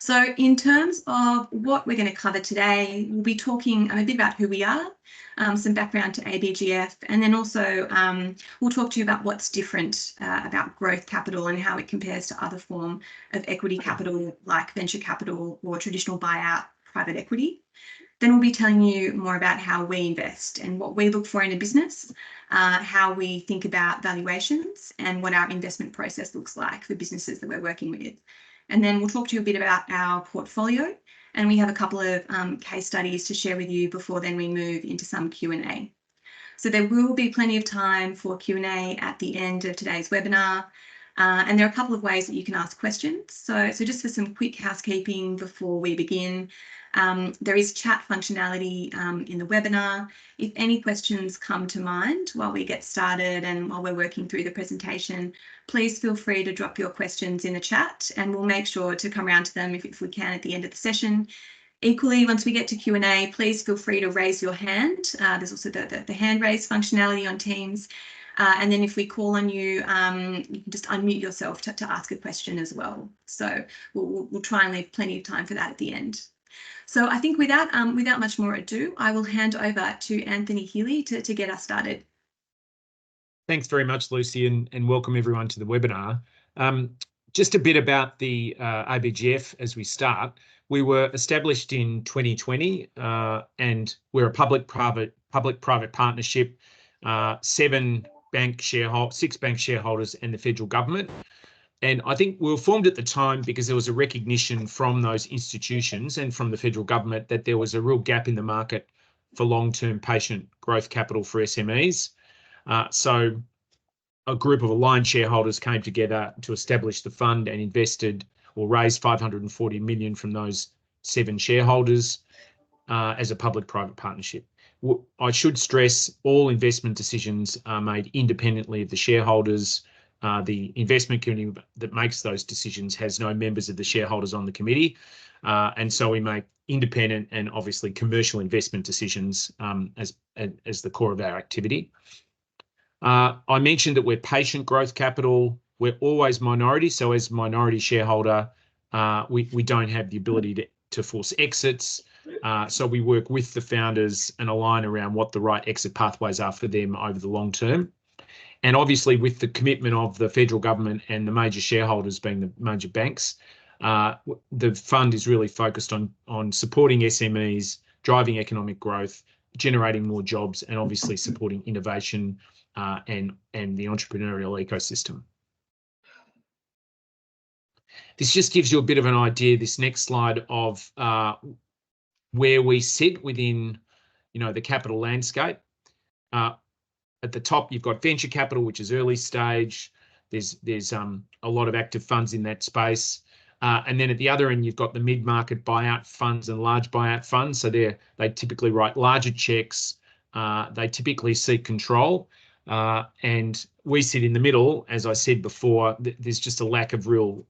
So in terms of what we're going to cover today, we'll be talking a bit about who we are, some background to ABGF, and then also we'll talk to you about what's different about growth capital and how it compares to other form of equity capital like venture capital or traditional buyout private equity. Then we'll be telling you more about how we invest and what we look for in a business, how we think about valuations and what our investment process looks like for businesses that we're working with. And then we'll talk to you a bit about our portfolio, and we have a couple of case studies to share with you before then we move into some Q&A. So there will be plenty of time for Q&A at the end of today's webinar, and there are a couple of ways that you can ask questions. So just for some quick housekeeping before we begin, there is chat functionality in the webinar. If any questions come to mind while we get started and while we're working through the presentation, please feel free to drop your questions in the chat and we'll make sure to come around to them if we can at the end of the session. Equally, once we get to Q&A, please feel free to raise your hand. There's also the hand raise functionality on Teams. And then if we call on you, you can just unmute yourself to ask a question as well. So we'll try and leave plenty of time for that at the end. So I think without much more ado, I will hand over to Anthony Healy to get us started. Thanks very much, Lucy, and welcome everyone to the webinar. Just a bit about the ABGF as we start. We were established in 2020 and we're a public-private partnership, 6 bank shareholders and the federal government. And I think we were formed at the time because there was a recognition from those institutions and from the federal government that there was a real gap in the market for long-term patient growth capital for SMEs. So a group of aligned shareholders came together to establish the fund and invested or raised 540 million from those 7 shareholders as a public-private partnership. I should stress all investment decisions are made independently of the shareholders. The investment committee that makes those decisions has no members of the shareholders on the committee. And so we make independent and obviously commercial investment decisions as the core of our activity. I mentioned that we're patient growth capital. We're always minority. So as minority shareholder, we don't have the ability to force exits. So we work with the founders and align around what the right exit pathways are for them over the long term. And obviously with the commitment of the federal government and the major shareholders being the major banks, the fund is really focused on supporting SMEs, driving economic growth, generating more jobs, and obviously supporting innovation and the entrepreneurial ecosystem. This just gives you a bit of an idea, this next slide, of where we sit within, the capital landscape. At the top, you've got venture capital, which is early stage. There's a lot of active funds in that space. And then at the other end, you've got the mid-market buyout funds and large buyout funds. So they typically write larger checks. They typically seek control. And we sit in the middle. As I said before, there's just a lack of real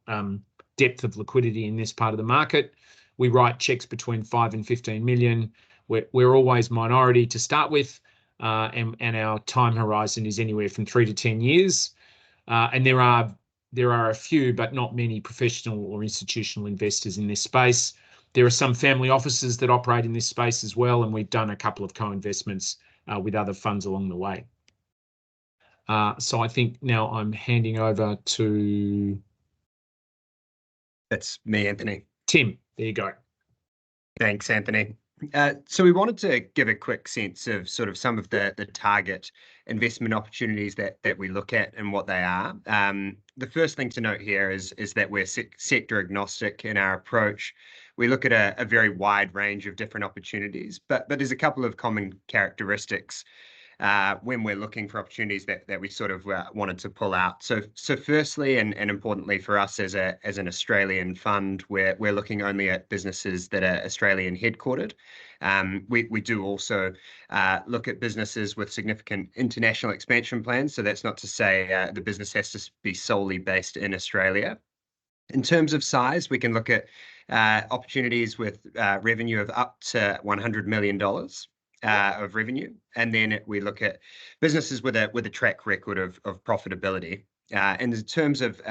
depth of liquidity in this part of the market. We write checks between 5 and 15 million. We're always minority to start with. And our time horizon is anywhere from 3 to 10 years. And there are a few, but not many professional or institutional investors in this space. There are some family offices that operate in this space as well, and we've done a couple of co-investments with other funds along the way. So I think now I'm handing over to... That's me, Anthony. Tim, there you go. Thanks, Anthony. So we wanted to give a quick sense of sort of some of the target investment opportunities that we look at and what they are. The first thing to note here is that we're sector agnostic in our approach. We look at a very wide range of different opportunities, but there's a couple of common characteristics when we're looking for opportunities that we sort of wanted to pull out. So firstly, and importantly for us as an Australian fund, we're looking only at businesses that are Australian headquartered. We do also look at businesses with significant international expansion plans. So that's not to say the business has to be solely based in Australia. In terms of size, we can look at opportunities with revenue of up to $100 million. Of revenue, and then we look at businesses with a track record of profitability. And in terms of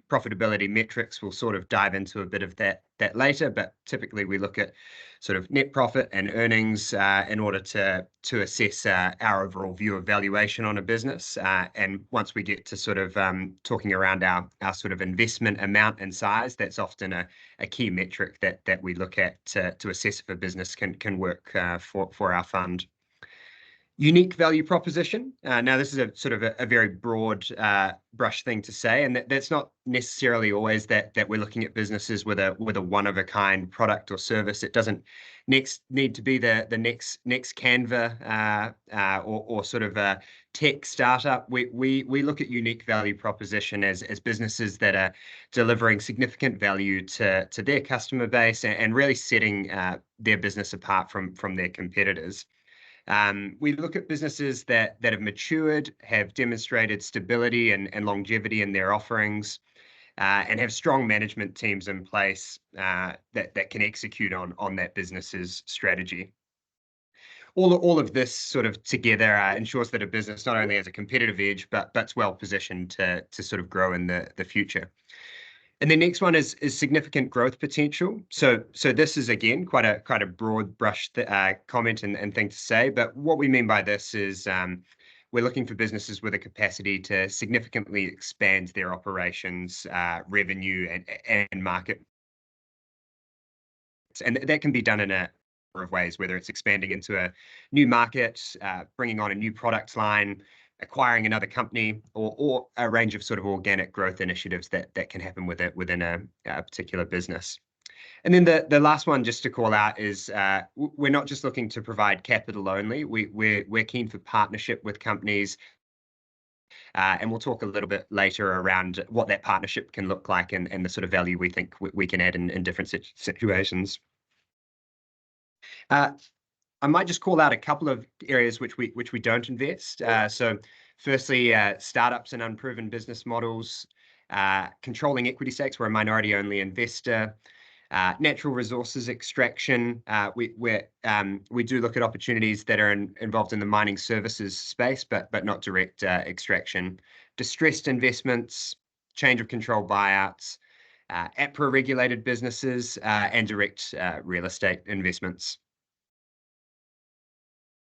profitability metrics. We'll sort of dive into a bit of that later, but typically we look at sort of net profit and earnings in order to assess our overall view of valuation on a business. And once we get to sort of talking around our sort of investment amount and size, that's often a key metric that we look at to assess if a business can work for our fund. Unique value proposition. Now, this is a sort of a very broad brush thing to say, and that's not necessarily always that we're looking at businesses with a one-of-a-kind product or service. It doesn't need to be the next Canva or sort of a tech startup. We look at unique value proposition as businesses that are delivering significant value to their customer base and really setting their business apart from their competitors. We look at businesses that have matured, have demonstrated stability and longevity in their offerings, and have strong management teams in place that can execute on that business's strategy. All of this sort of together ensures that a business not only has a competitive edge, but's well positioned to sort of grow in the future. And the next one is significant growth potential. So this is, again, quite a broad brush comment and thing to say. But what we mean by this is we're looking for businesses with a capacity to significantly expand their operations, revenue, and market. And that can be done in a number of ways, whether it's expanding into a new market, bringing on a new product line, acquiring another company, or a range of sort of organic growth initiatives that can happen within a particular business. And then the last one, just to call out, is we're not just looking to provide capital only. We're keen for partnership with companies, and we'll talk a little bit later around what that partnership can look like and the sort of value we think we can add in different situations. I might just call out a couple of areas which we don't invest. So firstly, startups and unproven business models, controlling equity stakes, we're a minority-only investor, natural resources extraction. We do look at opportunities that are involved in the mining services space, but not direct extraction. Distressed investments, change of control buyouts, APRA-regulated businesses, and direct real estate investments.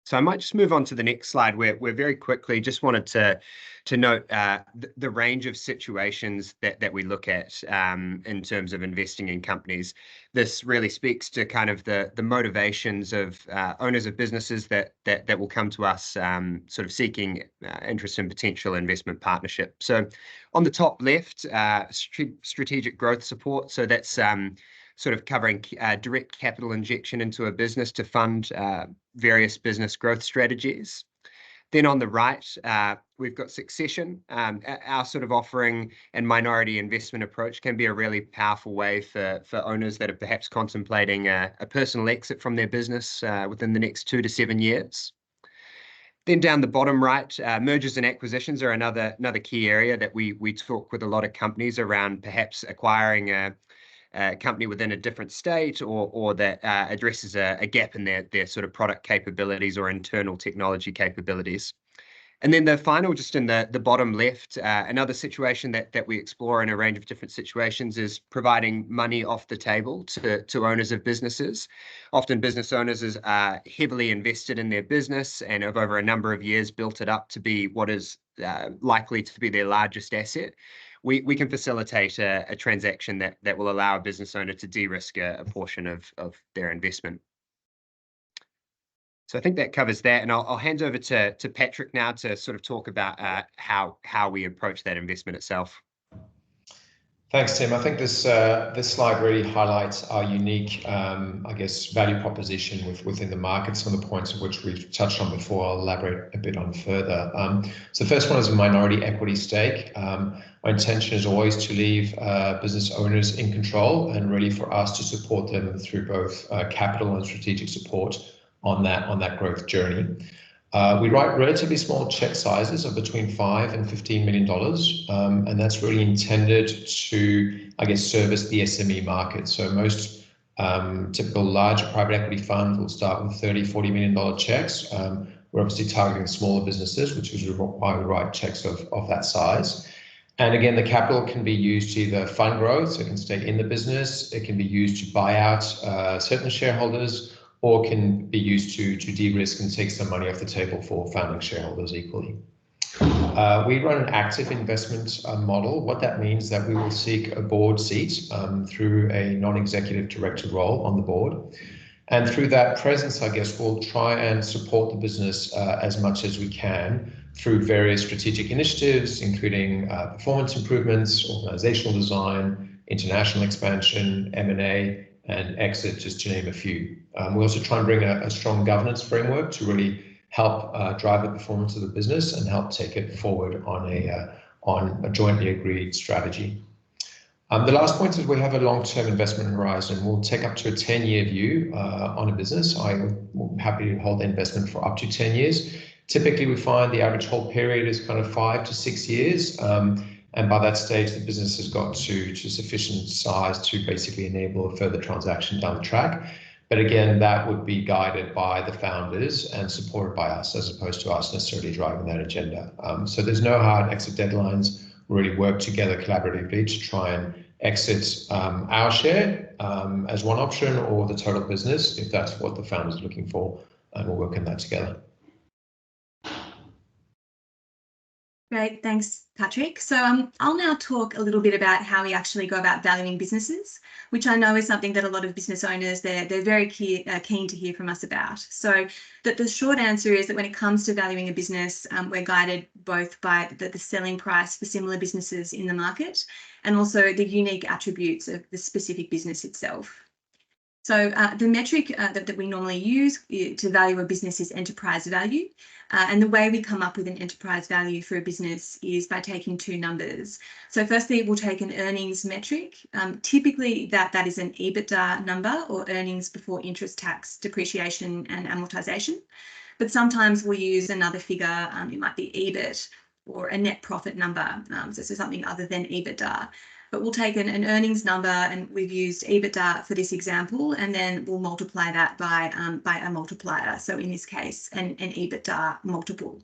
So I might just move on to the next slide where we're very quickly just wanted to note the range of situations that we look at in terms of investing in companies. This really speaks to kind of the motivations of owners of businesses that will come to us sort of seeking interest in potential investment partnership. So on the top left, strategic growth support. So that's sort of covering direct capital injection into a business to fund various business growth strategies. Then on the right, we've got succession. Our sort of offering and minority investment approach can be a really powerful way for owners that are perhaps contemplating a personal exit from their business within the next 2 to 7 years. Then down the bottom right, mergers and acquisitions are another key area that we talk with a lot of companies around, perhaps acquiring a company within a different state or that addresses a gap in their sort of product capabilities or internal technology capabilities. And then the final, just in the bottom left, another situation that we explore in a range of different situations is providing money off the table to owners of businesses. Often business owners are heavily invested in their business and have over a number of years built it up to be what is likely to be their largest asset. We can facilitate a transaction that will allow a business owner to de-risk a portion of their investment. So I think that covers that, and I'll hand over to Patrick now to sort of talk about how we approach that investment itself. Thanks, Tim. I think this slide really highlights our unique, I guess, value proposition within the market. Some of the points of which we've touched on before, I'll elaborate a bit on further. So the first one is a minority equity stake. Our intention is always to leave business owners in control, and really for us to support them through both capital and strategic support on that growth journey. We write relatively small check sizes of between $5 and $15 million, and that's really intended to, I guess, service the SME market. So most typical larger private equity funds will start with $30, $40 million checks. We're obviously targeting smaller businesses, which is why we write checks of that size. And again, the capital can be used to either fund growth, so it can stay in the business, it can be used to buy out certain shareholders, or can be used to de-risk and take some money off the table for founding shareholders equally. We run an active investment model. What that means is that we will seek a board seat through a non-executive director role on the board. And through that presence, I guess, we'll try and support the business as much as we can through various strategic initiatives, including performance improvements, organizational design, international expansion, M&A, and exit, just to name a few. We also try and bring a strong governance framework to really help drive the performance of the business and help take it forward on a jointly agreed strategy. The last point is we have a long-term investment horizon. We'll take up to a 10-year view on a business. I'm happy to hold the investment for up to 10 years. Typically, we find the average hold period is kind of 5 to 6 years. And by that stage, the business has got to sufficient size to basically enable a further transaction down the track. But again, that would be guided by the founders and supported by us, as opposed to us necessarily driving that agenda. So there's no hard exit deadlines. We really work together collaboratively to try and exit our share as one option, or the total business, if that's what the founders are looking for, and we'll work on that together. Great, thanks, Patrick. So I'll now talk a little bit about how we actually go about valuing businesses, which I know is something that a lot of business owners, they're very keen to hear from us about. So the short answer is that when it comes to valuing a business, we're guided both by the selling price for similar businesses in the market and also the unique attributes of the specific business itself. So the metric that we normally use to value a business is enterprise value. And the way we come up with an enterprise value for a business is by taking two numbers. So firstly, we'll take an earnings metric. Typically, that is an EBITDA number, or earnings before interest, tax, depreciation and amortization. But sometimes we'll use another figure. It might be EBIT or a net profit number. So something other than EBITDA. But we'll take an earnings number, and we've used EBITDA for this example, and then we'll multiply that by a multiplier. So in this case, an EBITDA multiple.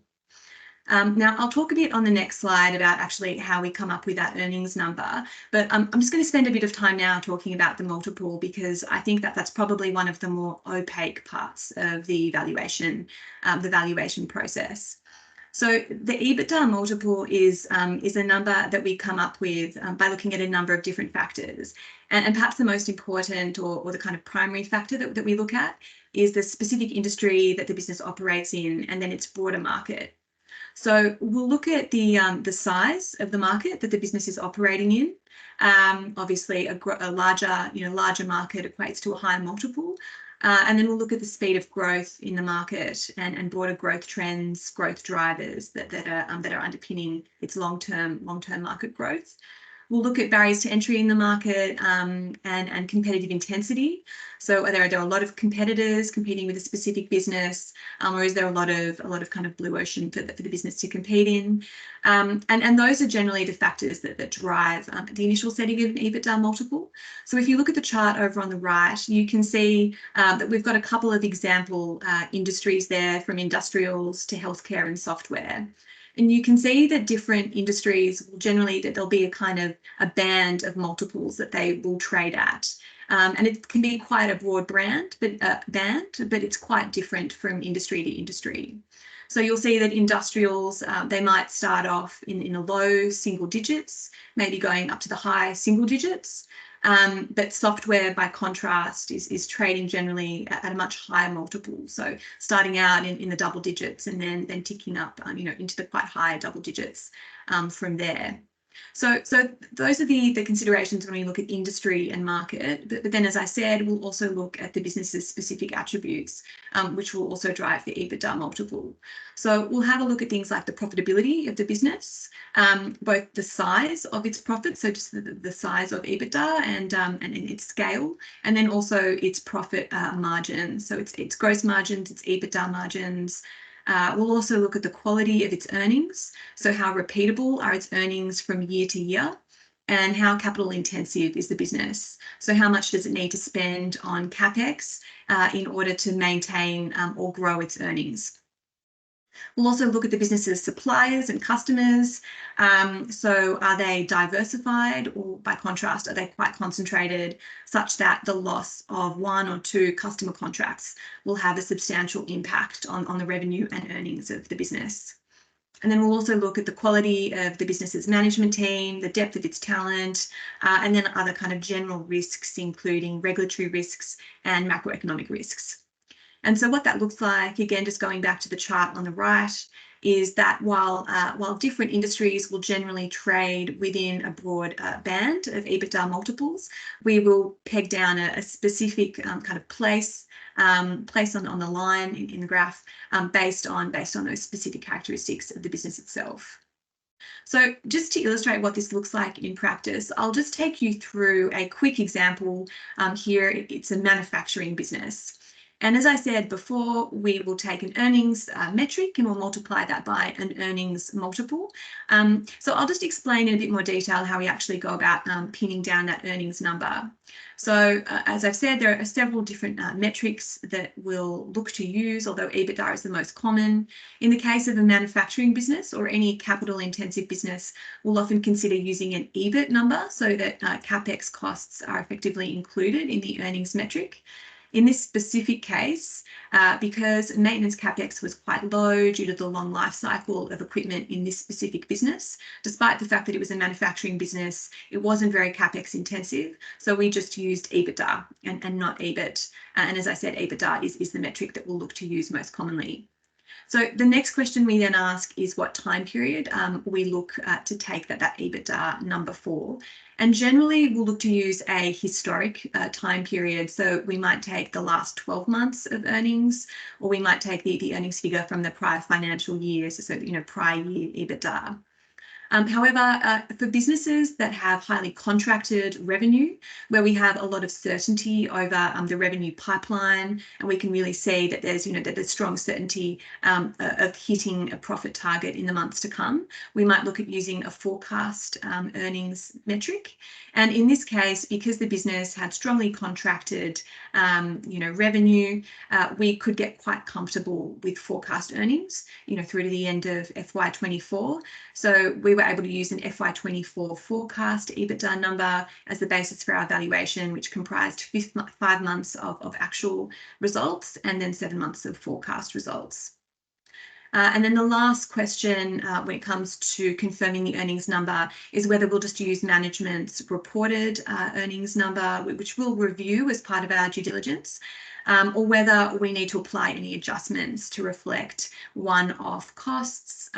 Now, I'll talk a bit on the next slide about actually how we come up with that earnings number, but I'm just going to spend a bit of time now talking about the multiple, because I think that that's probably one of the more opaque parts of the valuation process. So the EBITDA multiple is a number that we come up with by looking at a number of different factors. And perhaps the most important, or the kind of primary factor that we look at, is the specific industry that the business operates in, and then its broader market. So we'll look at the size of the market that the business is operating in. Obviously, a larger market equates to a higher multiple. And then we'll look at the speed of growth in the market and broader growth trends, growth drivers that are underpinning its long-term market growth. We'll look at barriers to entry in the market and competitive intensity. So are there a lot of competitors competing with a specific business, or is there a lot of kind of blue ocean for the business to compete in? And those are generally the factors that drive the initial setting of an EBITDA multiple. So if you look at the chart over on the right, you can see that we've got a couple of example industries there, from industrials to healthcare and software. And you can see that different industries will generally, that there'll be a kind of a band of multiples that they will trade at. And it can be quite a broad band, but it's quite different from industry to industry. So you'll see that industrials, they might start off in the low single digits, maybe going up to the high single digits. But software, by contrast, is trading generally at a much higher multiple. So starting out in the double digits and then ticking up, into the quite high double digits from there. So those are the considerations when we look at industry and market. But then, as I said, we'll also look at the business's specific attributes, which will also drive the EBITDA multiple. So we'll have a look at things like the profitability of the business, both the size of its profits, so just the size of EBITDA and its scale, and then also its profit margins. So its gross margins, its EBITDA margins. We'll also look at the quality of its earnings. So how repeatable are its earnings from year to year, and how capital intensive is the business? So how much does it need to spend on CapEx in order to maintain or grow its earnings? We'll also look at the business's suppliers and customers. So are they diversified, or by contrast, are they quite concentrated, such that the loss of 1 or 2 customer contracts will have a substantial impact on the revenue and earnings of the business. And then we'll also look at the quality of the business's management team, the depth of its talent, and then other kind of general risks, including regulatory risks and macroeconomic risks. And so what that looks like, again, just going back to the chart on the right, is that while different industries will generally trade within a broad band of EBITDA multiples, we will peg down a specific kind of place on the line in the graph based on those specific characteristics of the business itself. So just to illustrate what this looks like in practice, I'll just take you through a quick example here. It's a manufacturing business. And as I said before, we will take an earnings metric and we'll multiply that by an earnings multiple. So I'll just explain in a bit more detail how we actually go about pinning down that earnings number. So as I've said, there are several different metrics that we'll look to use, although EBITDA is the most common. In the case of a manufacturing business or any capital intensive business, we'll often consider using an EBIT number so that CapEx costs are effectively included in the earnings metric. In this specific case, because maintenance CapEx was quite low due to the long life cycle of equipment in this specific business, despite the fact that it was a manufacturing business, it wasn't very CapEx intensive. So we just used EBITDA and not EBIT. And as I said, EBITDA is the metric that we'll look to use most commonly. So the next question we then ask is what time period we look to take that EBITDA number for. And generally, we'll look to use a historic time period. So we might take the last 12 months of earnings, or we might take the earnings figure from the prior financial years, so prior year EBITDA. However, for businesses that have highly contracted revenue, where we have a lot of certainty over the revenue pipeline, and we can really see that there's strong certainty of hitting a profit target in the months to come, we might look at using a forecast earnings metric. And in this case, because the business had strongly contracted revenue, we could get quite comfortable with forecast earnings, through to the end of FY24. So we were able to use an FY24 forecast EBITDA number as the basis for our valuation, which comprised 5 months of actual results and then 7 months of forecast results. And then the last question when it comes to confirming the earnings number is whether we'll just use management's reported earnings number, which we'll review as part of our due diligence, or whether we need to apply any adjustments to reflect one-off costs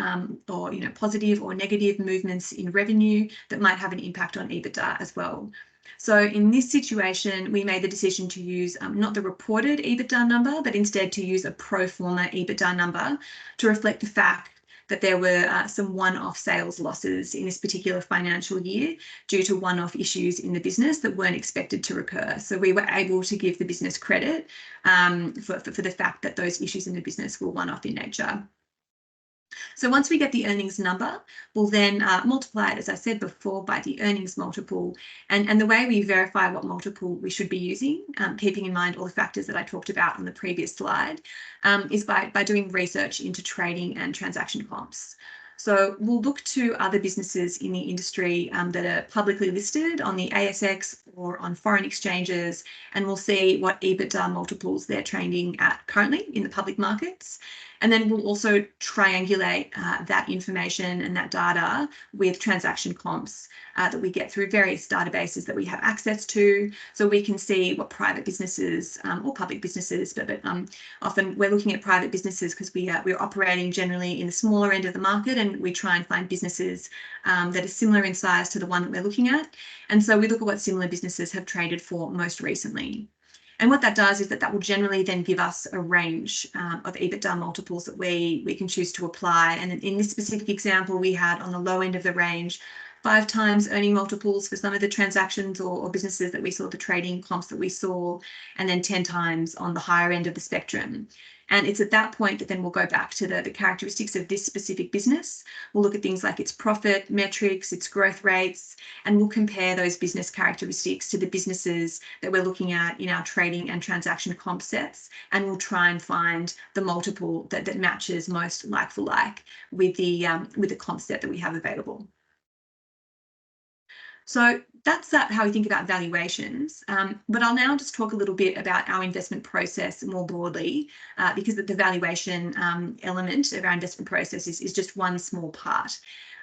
or positive or negative movements in revenue that might have an impact on EBITDA as well. So in this situation, we made the decision to use not the reported EBITDA number, but instead to use a pro forma EBITDA number to reflect the fact that there were some one-off sales losses in this particular financial year due to one-off issues in the business that weren't expected to recur. So we were able to give the business credit for the fact that those issues in the business were one-off in nature. So once we get the earnings number, we'll then multiply it, as I said before, by the earnings multiple. And the way we verify what multiple we should be using, keeping in mind all the factors that I talked about on the previous slide, is by doing research into trading and transaction comps. So we'll look to other businesses in the industry that are publicly listed on the ASX or on foreign exchanges, and we'll see what EBITDA multiples they're trading at currently in the public markets. And then we'll also triangulate that information and that data with transaction comps that we get through various databases that we have access to, so we can see what private businesses or public businesses, but often we're looking at private businesses because we're operating generally in the smaller end of the market, and we try and find businesses that are similar in size to the one that we're looking at. And so we look at what similar businesses have traded for most recently. And what that does is that will generally then give us a range of EBITDA multiples that we can choose to apply. And in this specific example, we had on the low end of the range 5 times earning multiples for some of the transactions or businesses that we saw, the trading comps that we saw, and then 10 times on the higher end of the spectrum. And it's at that point that then we'll go back to the characteristics of this specific business. We'll look at things like its profit metrics, its growth rates, and we'll compare those business characteristics to the businesses that we're looking at in our trading and transaction comp sets. And we'll try and find the multiple that matches most like for like with the comp set that we have available. So that's how we think about valuations. But I'll now just talk a little bit about our investment process more broadly, because the valuation element of our investment process is just one small part.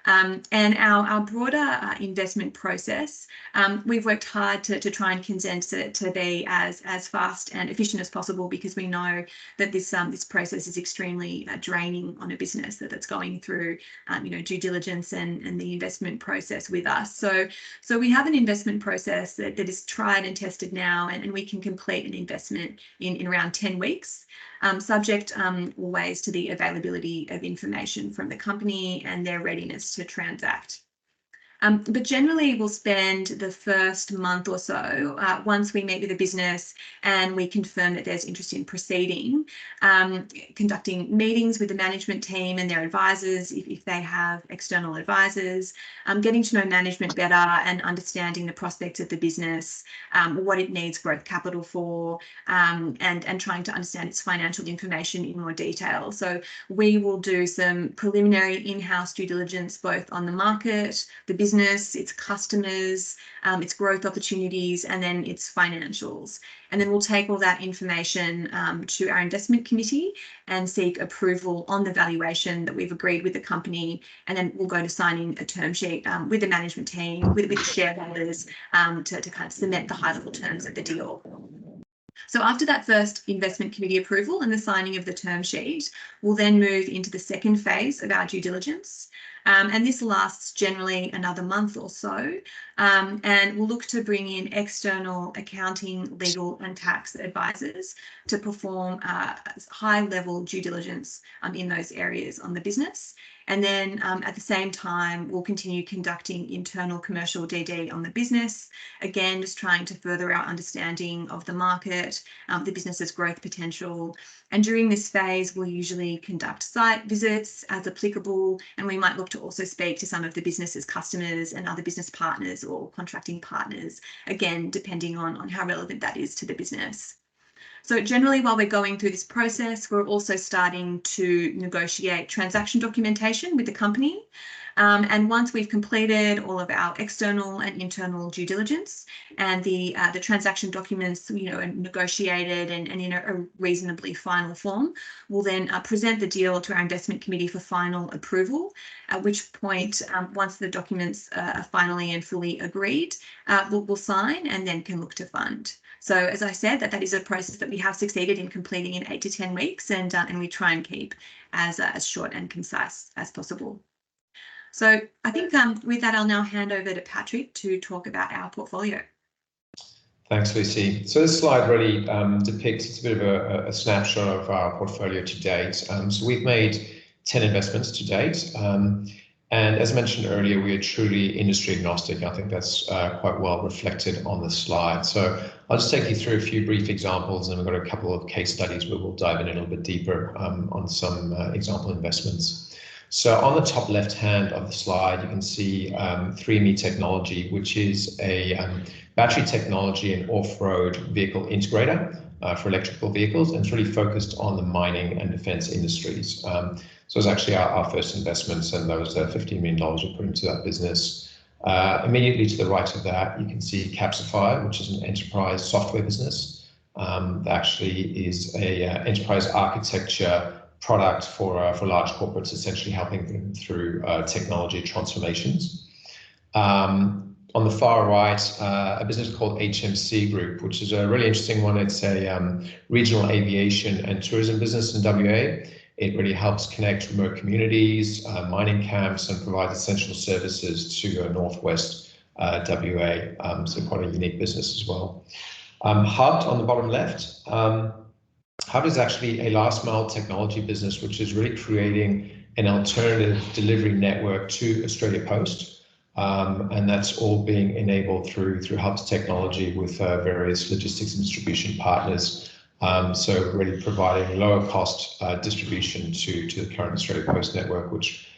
And our broader investment process, we've worked hard to try and condense it to be as fast and efficient as possible, because we know that this process is extremely draining on a business that's going through due diligence and the investment process with us. So we have an investment process that is tried and tested now, and we can complete an investment in around 10 weeks. Subject always to the availability of information from the company and their readiness to transact. But generally, we'll spend the first month or so, once we meet with the business and we confirm that there's interest in proceeding, conducting meetings with the management team and their advisors, if they have external advisors, getting to know management better and understanding the prospects of the business, what it needs growth capital for, and trying to understand its financial information in more detail. So we will do some preliminary in-house due diligence, both on the market, the business, its customers, its growth opportunities, and then its financials. And then we'll take all that information to our investment committee and seek approval on the valuation that we've agreed with the company. And then we'll go to signing a term sheet with the management team, with the shareholders, to kind of cement the high-level terms of the deal. So after that first investment committee approval and the signing of the term sheet, we'll then move into the second phase of our due diligence. And this lasts generally another month or so. And we'll look to bring in external accounting, legal and tax advisors to perform high-level due diligence in those areas on the business. And then at the same time, we'll continue conducting internal commercial DD on the business, again, just trying to further our understanding of the market, the business's growth potential. And during this phase, we'll usually conduct site visits as applicable, and we might look to also speak to some of the business's customers and other business partners or contracting partners, again, depending on how relevant that is to the business. So generally, while we're going through this process, we're also starting to negotiate transaction documentation with the company. And once we've completed all of our external and internal due diligence and the transaction documents, are negotiated and in a reasonably final form, we'll then present the deal to our investment committee for final approval, at which point, once the documents are finally and fully agreed, we'll sign and then can look to fund. So as I said, that is a process that we have succeeded in completing in 8 to 10 weeks, and we try and keep as short and concise as possible. So I think with that, I'll now hand over to Patrick to talk about our portfolio. Thanks, Lucy. So this slide really depicts, it's a bit of a snapshot of our portfolio to date. So we've made 10 investments to date. And as mentioned earlier, we are truly industry agnostic. I think that's quite well reflected on the slide. So I'll just take you through a few brief examples, and we've got a couple of case studies where we'll dive in a little bit deeper on some example investments. So on the top left hand of the slide, you can see 3Me Technology, which is a battery technology and off-road vehicle integrator for electrical vehicles, and it's really focused on the mining and defense industries. So it's actually our first investments, and those $15 million we put into that business. Immediately to the right of that, you can see Capsify, which is an enterprise software business that actually is a enterprise architecture product for large corporates, essentially helping them through technology transformations. On the far right, a business called HMC Group, which is a really interesting one. It's a regional aviation and tourism business in WA. It really helps connect remote communities, mining camps, and provides essential services to Northwest WA. So quite a unique business as well. Hub on the bottom left. Hub is actually a last mile technology business, which is really creating an alternative delivery network to Australia Post. And that's all being enabled through Hub's technology with various logistics and distribution partners So really providing lower cost distribution to the current Australia Post network, which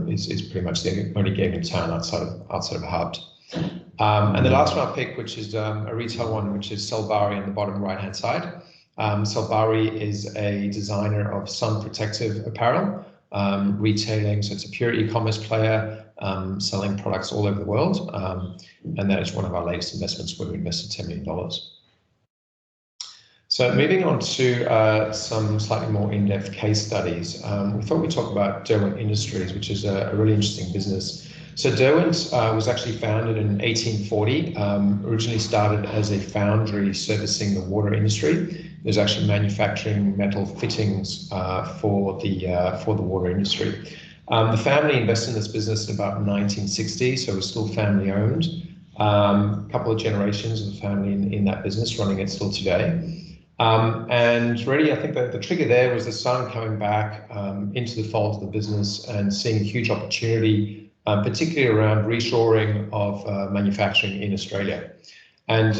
is pretty much the only game in town outside of Hub. And the last one I'll pick, which is a retail one, which is Selbari on the bottom right-hand side. Selbari is a designer of sun protective apparel, retailing, so it's a pure e-commerce player, selling products all over the world. And that is one of our latest investments where we invested $10 million. So moving on to some slightly more in-depth case studies, we thought we'd talk about Derwent Industries, which is a really interesting business. So Derwent was actually founded in 1840, originally started as a foundry servicing the water industry. It was actually manufacturing metal fittings for the water industry. The family invested in this business in about 1960, so it was still family owned. A couple of generations of the family in that business, running it still today. And really, I think that the trigger there was the son coming back into the fold of the business and seeing a huge opportunity, particularly around reshoring of manufacturing in Australia. And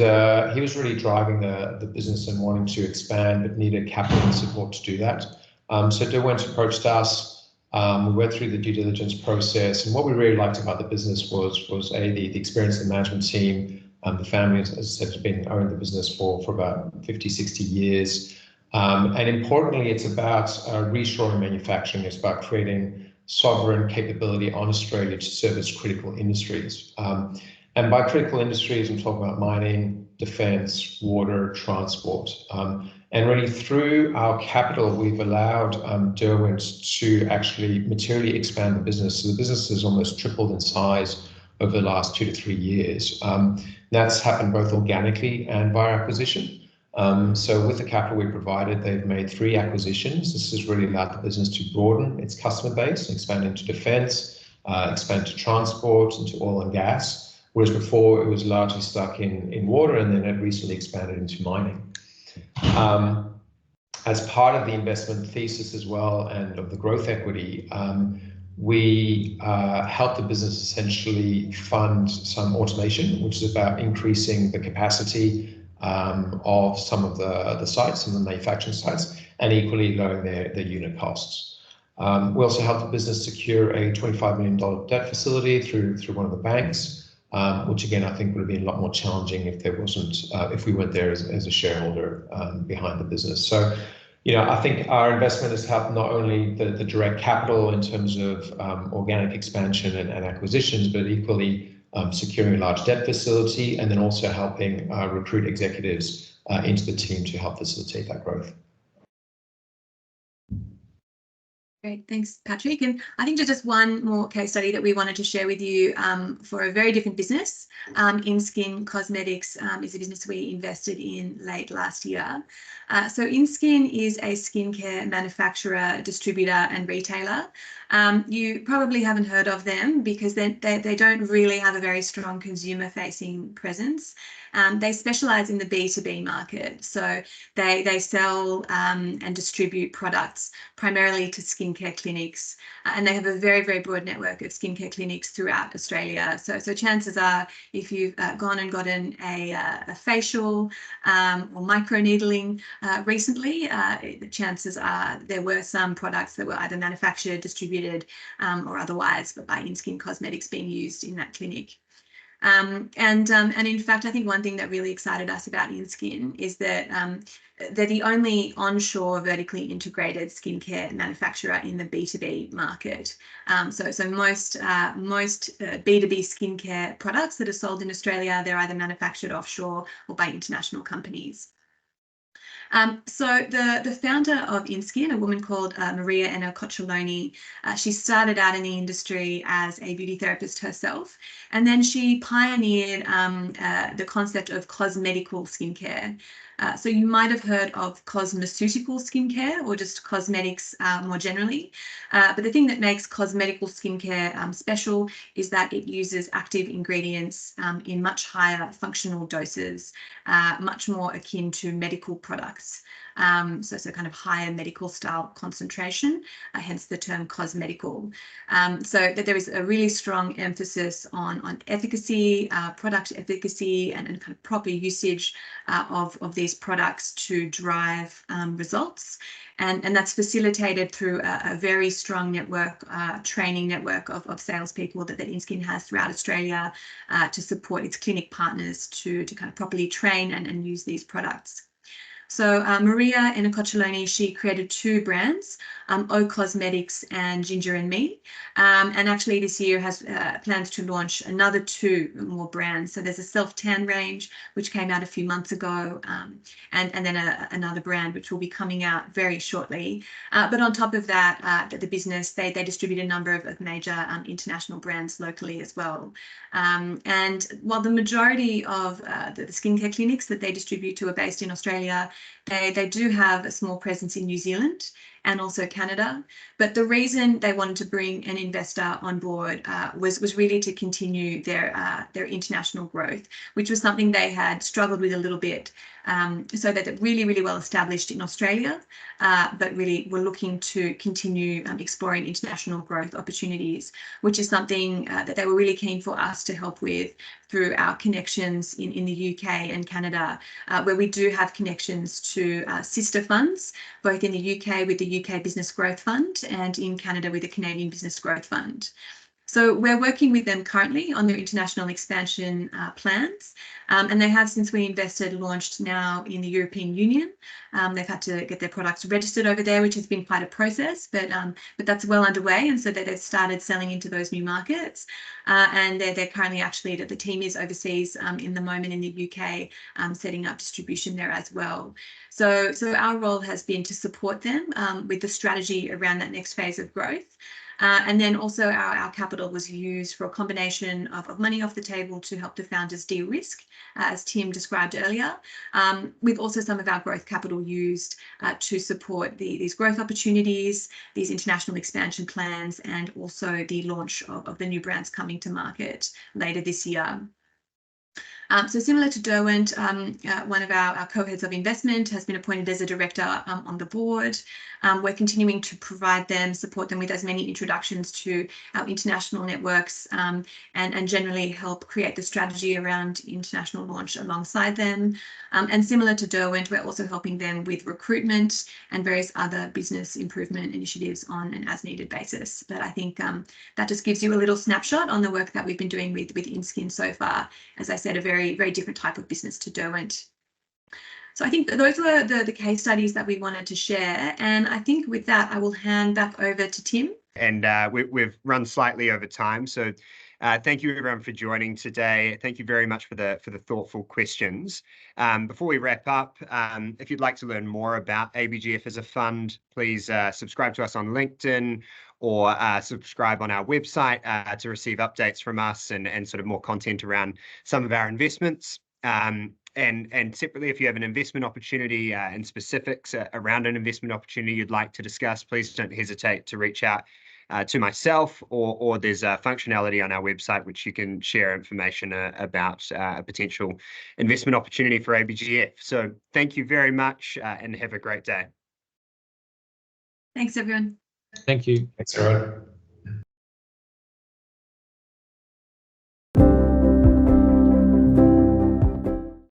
he was really driving the business and wanting to expand, but needed capital and support to do that. So Derwent approached us. We went through the due diligence process, and what we really liked about the business was the experience of the management team. The family, as I said, has been owning the business for about 50, 60 years. And importantly, it's about reshoring manufacturing. It's about creating sovereign capability on Australia to service critical industries. And by critical industries, I'm talking about mining, defence, water, transport. And really through our capital, we've allowed Derwent to actually materially expand the business. So the business has almost tripled in size over the last 2 to 3 years. That's happened both organically and via acquisition. So with the capital we provided, they've made 3 acquisitions. This has really allowed the business to broaden its customer base, expand into defence, expand to transport, into oil and gas, whereas before it was largely stuck in water, and then it recently expanded into mining. As part of the investment thesis as well and of the growth equity, we helped the business essentially fund some automation, which is about increasing the capacity of some of the sites, some of the manufacturing sites, and equally lowering their unit costs. We also helped the business secure a $25 million debt facility through one of the banks, which again I think would have been a lot more challenging if there wasn't if we weren't there as a shareholder behind the business. So, you know, I think our investment has helped not only the direct capital in terms of organic expansion and acquisitions, but equally securing a large debt facility, and then also helping recruit executives into the team to help facilitate that growth. Great, thanks, Patrick. And I think just one more case study that we wanted to share with you for a very different business. InSkin Cosmetics is a business we invested in late last year. So InSkin is a skincare manufacturer, distributor and retailer. You probably haven't heard of them because they don't really have a very strong consumer-facing presence. They specialise in the B2B market. So they sell and distribute products primarily to skincare clinics. And they have a very, very broad network of skincare clinics throughout Australia. So chances are, if you've gone and gotten a facial or microneedling recently, the chances are there were some products that were either manufactured, distributed, or otherwise, but by InSkin Cosmetics being used in that clinic. And in fact, I think one thing that really excited us about InSkin is that they're the only onshore vertically integrated skincare manufacturer in the B2B market. So most B2B skincare products that are sold in Australia, they're either manufactured offshore or by international companies. So the founder of InSkin, a woman called Maria Enna Coccioloni, she started out in the industry as a beauty therapist herself, and then she pioneered the concept of cosmetical skincare. So you might have heard of cosmeceutical skincare or just cosmetics more generally. But the thing that makes cosmetical skincare special is that it uses active ingredients in much higher functional doses, much more akin to medical products. so kind of higher medical style concentration, hence the term cosmedical. So that there is a really strong emphasis on efficacy, product efficacy, and kind of proper usage of these products to drive results. And that's facilitated through a very strong network, training network of salespeople that InSkin has throughout Australia to support its clinic partners to kind of properly train and use these products. So Maria Enococcioloni, she created 2 brands, O Cosmetics and Ginger and Me. And actually this year has plans to launch another 2 more brands. So there's a self-tan range, which came out a few months ago, and then another brand, which will be coming out very shortly. But on top of that, the business, they distribute a number of major international brands locally as well. And while the majority of the skincare clinics that they distribute to are based in Australia, they do have a small presence in New Zealand and also Canada. But the reason they wanted to bring an investor on board was really to continue their international growth, which was something they had struggled with a little bit. So that they're really, really well established in Australia, but really we're looking to continue exploring international growth opportunities, which is something that they were really keen for us to help with through our connections in the UK and Canada, where we do have connections to sister funds, both in the UK with the UK Business Growth Fund and in Canada with the Canadian Business Growth Fund. So we're working with them currently on their international expansion plans, and they have, since we invested, launched now in the European Union. They've had to get their products registered over there, which has been quite a process, but that's well underway, and so that they've started selling into those new markets. And they're currently, actually, that the team is overseas in the moment in the UK, setting up distribution there as well. So our role has been to support them with the strategy around that next phase of growth. And then also our capital was used for a combination of money off the table to help the founders de-risk, as Tim described earlier, with also some of our growth capital used to support these growth opportunities, these international expansion plans, and also the launch of the new brands coming to market later this year. So similar to Derwent, one of our co-heads of investment has been appointed as a director on the board. We're continuing to provide them, support them with as many introductions to our international networks, and generally help create the strategy around international launch alongside them. And similar to Derwent, we're also helping them with recruitment and various other business improvement initiatives on an as needed basis. But I think that just gives you a little snapshot on the work that we've been doing with InSkin so far. As I said, a very, very different type of business to Derwent. So I think those were the case studies that we wanted to share. And I think with that, I will hand back over to Tim. And we've run slightly over time. So thank you everyone for joining today. Thank you very much for the thoughtful questions. Before we wrap up, if you'd like to learn more about ABGF as a fund, please subscribe to us on LinkedIn or subscribe on our website to receive updates from us and sort of more content around some of our investments. And separately, if you have an investment opportunity and specifics around an investment opportunity you'd like to discuss, please don't hesitate to reach out to myself, or there's a functionality on our website which you can share information about a potential investment opportunity for ABGF. So thank you very much and have a great day. Thanks, everyone. Thank you. Thanks, everyone.